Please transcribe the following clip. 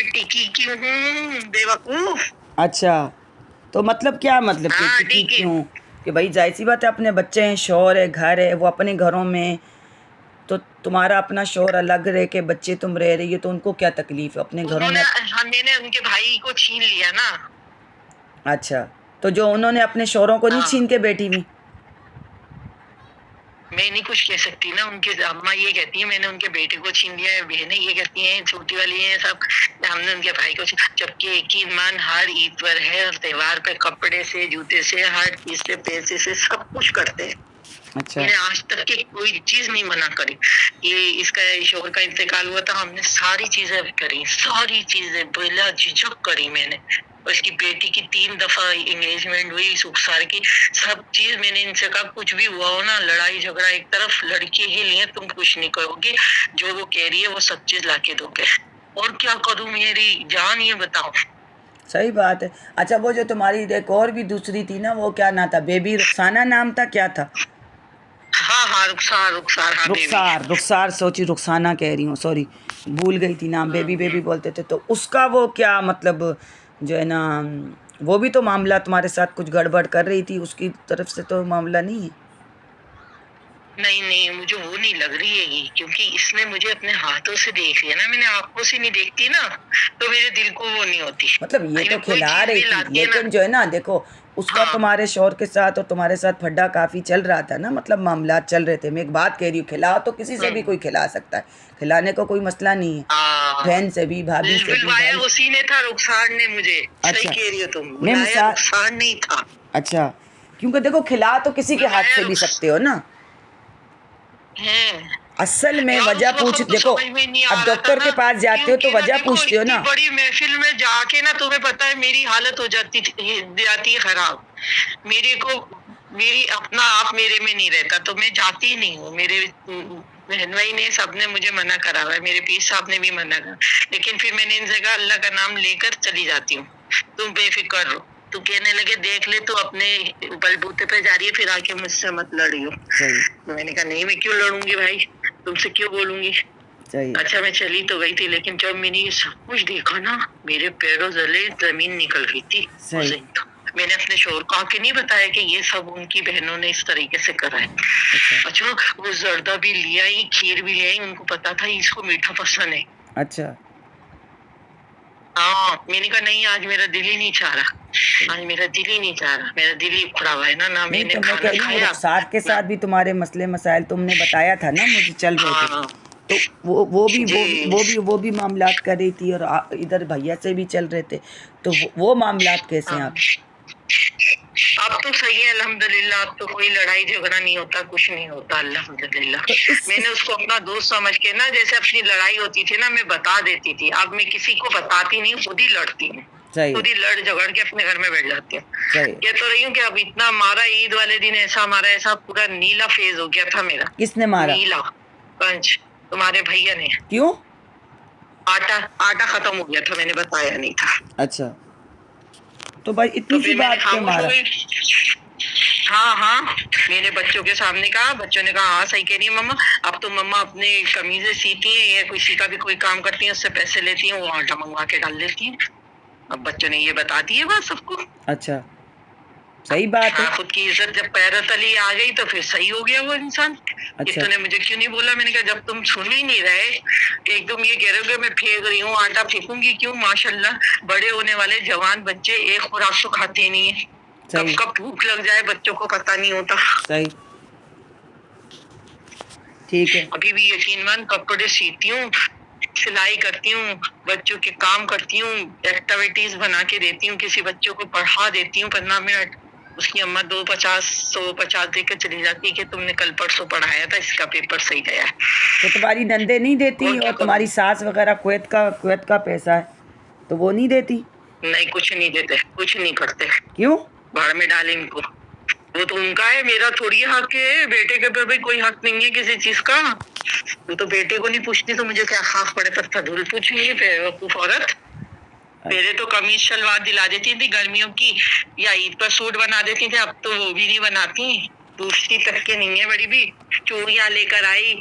में टिकी क्यों हूँ बेवकूफ। अच्छा, तो मतलब क्या मतलब कि हाँ टिकी टिकी। क्यों? कि भाई जाहिर सी बात है, अपने बच्चे हैं, शौहर है, घर है, वो अपने घरों में, तो तुम्हारा अपना शौहर अलग रह के बच्चे तुम रह रही हो, तो उनको क्या तकलीफ है अपने घरों में? मैंने उनके भाई को छीन लिया ना। अच्छा, तो जो उन्होंने अपने शौहरों को नहीं हाँ, छीन के बैठी हुई? मैं नहीं कुछ कह सकती ना। उनके अम्मा ये कहती है मैंने उनके बेटे को छीन लिया है, बहनें ये कहती हैं, छोटी वाली हैं सब, हमने उनके भाई को जबकि एक ही ईमान हर ईद पर है और त्योहार पे कपड़े से, जूते से, हर चीज से, पैसे से सब कुछ करते हैं। अच्छा। मैंने आज तक की कोई चीज नहीं मना करी। ये इसका शोहर का इंतकाल हुआ था, हमने सारी चीजें करी, सारी चीजें बिला झिझक करी मैंने। उसकी बेटी की 3 दफा एंगेजमेंट हुई, सुखसार की सब चीज मैंने इनसे कहा, कुछ भी हुआ हो ना, लड़ाई झगड़ा एक तरफ, लड़के ही लिए तुम कुछ नहीं करोगे, जो वो कह रही है वो सब चीज लाके दोगे। और क्या करूं मेरी जान, ये बताओ। सही बात है। अच्छा, वो जो तुम्हारी एक और भी दूसरी थी ना, वो क्या नाम था? बेबी रुखसाना नाम था, क्या था? हाँ हाँ, रुखसार रुखसार, हाँ बेबी। रुखसार सोची, रुखसाना कह रही हूँ, सॉरी, भूल गई थी नाम। बेबी बेबी बोलते थे, तो उसका वो क्या मतलब, जो है ना, वो भी तो मामला तुम्हारे साथ कुछ गड़बड़ कर रही थी, उसकी तरफ से तो मामला नहीं है? नहीं नहीं, मुझे वो नहीं लग रही है ये, क्योंकि इसने मुझे अपने हाथों से देख लिया ना, मैंने आंखों से नहीं देखती ना, तो मेरे दिल को वो नहीं होती। मतलब ये तो अगर कोई खिला चीज रही भी थी, लाती है ना। लेकिन जो है ना, देखो, उसका हाँ तुम्हारे शौहर के साथ और तुम्हारे साथ फड्डा काफ़ी चल रहा था ना, मतलब मामलात चल रहे थे। मैं एक बात कह रही हूँ, खिलाओ तो किसी से भी कोई खिला सकता है, खिलाने को कोई मसला नहीं है, हाँ, बहन से भी, भाभी से भी, बुलवाया भाई। उसी ने था, रुखसार ने मुझे। सही अच्छा, कह रही हो तुम, मैं बुलाया मिसाल, रुखसार नहीं था। अच्छा, क्योंकि देखो, खिला तो किसी के हाथ बुलाया से भी रुख सकते हो ना। है। असल में यार वजह उस पूछ, वक्त तो देखो, समझ में नहीं आ अब रहा था डॉक्टर के ना, पास जाते हो तो क्योंकि ना वजह देखो पूछते हो इतनी ना। बड़ी महफिल में जाके ना, तुम्हें पता है मेरी हालत हो जाती है खराब। मेरे को, मेरी अपना आप मेरे में नहीं रहता, तो मैं जाती ही नहीं हूँ। मेरे बहन भाई ने, सबने मुझे मना करा हुआ है, मेरे पीर साहब ने भी मना करा, लेकिन फिर मैंने इनसे कहा अल्लाह का नाम लेकर चली जाती हूँ, तुम बेफिक्र रहो। तो कहने लगे देख ले, तो अपने बलबूते पे जा रही है, फिर आके मुझसे मत लड़ियो। सही। मैंने कहा नहीं, मैं क्यों लड़ूंगी भाई, तुमसे क्यों बोलूंगी। सही। अच्छा, मैं चली तो गई थी, लेकिन जब मैंने ये सब कुछ देखा ना, मेरे पैरों तले जमीन निकल गई थी उस सही। दिन तो। मैंने अपने शोहर को आके नहीं बताया कि ये सब उनकी बहनों ने इस तरीके से करा है। अच्छा। अच्छा, वो जर्दा भी लिया ही, खीर भी लिया ही, उनको पता था इसको मीठा पसंद है। अच्छा। हाँ, मैंने कहा नहीं, आज मेरा दिल ही नहीं चाह रहा, आज मेरा दिल ही नहीं चाह रहा, मेरा दिल ही उखड़ा हुआ है ना नहीं, मैंने तो मैं कह खाना रही हूँ, खाया रुखसार के ना। साथ भी तुम्हारे मसले मसाइल तुमने बताया था ना मुझे, चल रहे थे, हाँ तो वो भी वो भी जी। वो भी वो भी मामलात कर रही थी, और इधर भैया से भी चल रहे थे, तो वो मामलात कैसे हैं हाँ, आप? अब तो सही है अल्हम्दुलिल्लाह, अब तो कोई लड़ाई झगड़ा नहीं होता, कुछ नहीं होता अल्हम्दुलिल्लाह। तो मैंने उसको अपना दोस्त समझ के ना, जैसे अपनी लड़ाई होती थी ना, मैं बता देती थी, अब मैं किसी को बताती नहीं, खुद ही लड़ती हूँ, सही है। खुद ही लड़ झगड़ के अपने घर में बैठ जाती हूँ। सही। कह तो रही हूँ कि अब इतना मारा ईद वाले दिन, ऐसा मारा, ऐसा पूरा नीला फेज हो गया था मेरा। किसने मारा? नीला पंच, तुम्हारे भैया ने। क्यों? आटा आटा खत्म हो गया था, मैंने बताया नहीं था। अच्छा, तो भाई तो इतनी सी फिर मैंने बात पे खामोश हो मारा? गई। हाँ हाँ, मेरे बच्चों के सामने कहा, बच्चों ने कहा हाँ सही कह रही है मम्मा, अब तो मम्मा अपने कमीजें सीती है या किसी का भी कोई काम करती है, उससे पैसे लेती है, वो आटा मंगवा के डाल देती है। अब बच्चों ने ये बता दिया बात सबको। अच्छा, सही बात है। हाँ, खुद की इज्जत जब पैरों तली आ गई तो फिर सही हो गया वो इंसान। कि अच्छा। तूने मुझे क्यों नहीं बोला। मैंने कहा जब तुम सुन ही नहीं रहे, एकदम ये कह रहे हो कि मैं फेंक रही हूँ, आटा फेंकूंगी क्यों, माशाल्लाह बड़े होने वाले जवान बच्चे एक खुराक तो खाते ही नहीं है, कब सही। कब भूख लग जाए बच्चों को पता नहीं होता। सही। ठीक है। अभी भी यकीन मान, कपड़े सीती हूँ, सिलाई करती हूँ, बच्चों के काम करती हूँ, एक्टिविटीज बना के देती हूँ, किसी बच्चों को पढ़ा देती हूँ 15 मिनट, उसकी अम्मा 250 देकर चली जाती है कि तुमने कल परसों पढ़ाया था, इसका पेपर सही गया है। तो तुम्हारी नंदे नहीं देती, और क्या और करूँ। तुम्हारी सास वगैरह कुवैत का पैसा है, तो वो नहीं देती? नहीं, कुछ नहीं देते, कुछ नहीं करते, क्यों? भाड़ में डाले इनको। वो तो उनका है, मेरा थोड़ी हक है, बेटे के पे भी कोई हक नहीं है किसी चीज का। वो तो बेटे को नहीं पूछती, तो मुझे क्या खास पड़े पत्थर धूल पूछूंगी बेवकूफ औरत। पहले तो कमीज शलवार दिला देती थी गर्मियों की, या ईद पर सूट बना देती थी, अब तो वो भी नहीं बनाती, पूछती तक के नहीं है। बड़ी भी चूड़ियां लेकर आई,